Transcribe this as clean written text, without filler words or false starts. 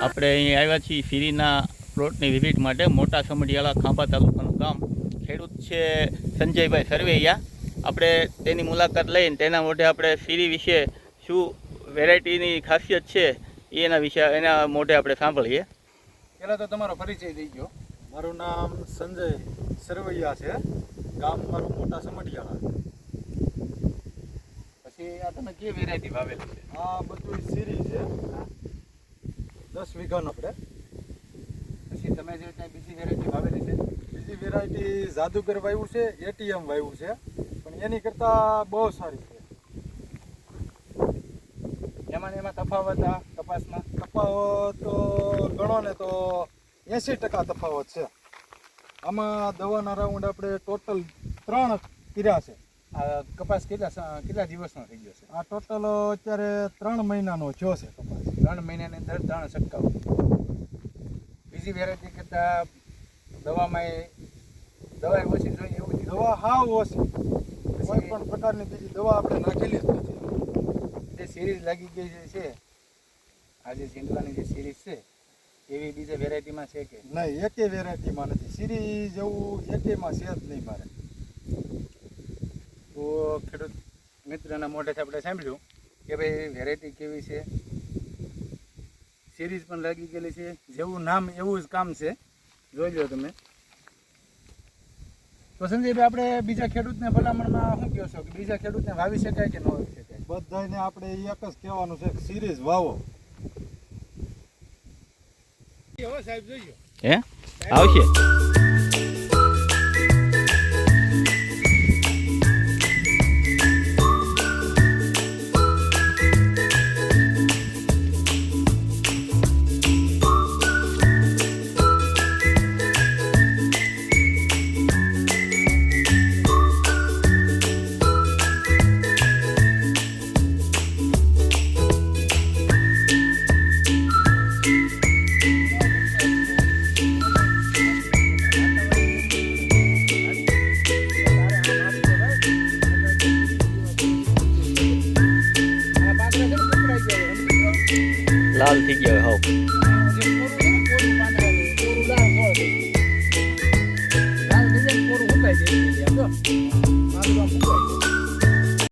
આપણે અહીં આવ્યા છીએ ફીરીના પ્લોટની વિઝિટ માટે. મોટા સમઢિયાળા ખાંભા તાલુકાનું ગામ. ખેડૂત છે સંજયભાઈ સરવૈયા. આપણે તેની મુલાકાત લઈને તેના મોઢે આપણે ફીરી વિશે શું વેરાયટીની ખાસિયત છે એના વિશે એના મોઢે આપણે સાંભળીએ. પહેલાં તો તમારો પરિચય દઈ ગયો. મારું નામ સંજય સરવૈયા છે. ગામ મારું મોટા સમઢિયાળા. પછી આ તમે કઈ વેરાયટી વાવેલી છે? આ બધું સીરી છે, 10 વીઘાનો આપણે. પછી તમે જે ત્યાં બીજી વેરાયટી વાવેલી છે? બીજી વેરાયટી જાદુગર વાવ્યું છે, એટીએમ વાવ્યું છે, પણ એની કરતાં બહુ સારી છે. એમાં ને એમાં તફાવત આ કપાસમાં? તફાવત ગણો ને તો 80% તફાવત છે. આમાં દવાના રાઉન્ડ આપણે ટોટલ 3 કર્યા છે. આ કપાસ કેટલા દિવસનો થઈ ગયો છે? આ ટોટલ અત્યારે 3 મહિનાનો થયો છે કપાસ. 3 મહિનાની અંદર 3 છંટકાવ. બીજી વેરાયટી કરતાં દવામાં દવા ઓછી જોઈએ એવું? દવા હાવ ઓછી. કોઈ પણ પ્રકારની બીજી દવા આપણે નાખેલી જ નથી. જે સિરીઝ લાગી ગઈ છે આ જે ઝીંડવાની જે સિરીઝ છે એવી બીજા વેરાયટીમાં છે કે નહીં? એકે વેરાયટીમાં નથી. સિરીઝ જેવું એકેમાં છે જ નહીં મારે. તો ખેડૂત મિત્રના મોઢેથી આપણે સાંભળ્યું કે ભાઈ વેરાયટી કેવી છે, સિરીઝ પણ લાગી ગયેલી છે, જેવું નામ એવું જ કામ છે. જોઈ લો તમે. તો સંજયભાઈ, આપણે બીજા ખેડૂતને ભલામણમાં શું કહો છો કે બીજા ખેડૂતને વાવી શકાય કે ન વાવી શકાય? બધાને આપણે એક જ કહેવાનું છે કે સિરીઝ વાવો. હે આવશે. લાલ થઈ ગયો હાવ. લાલ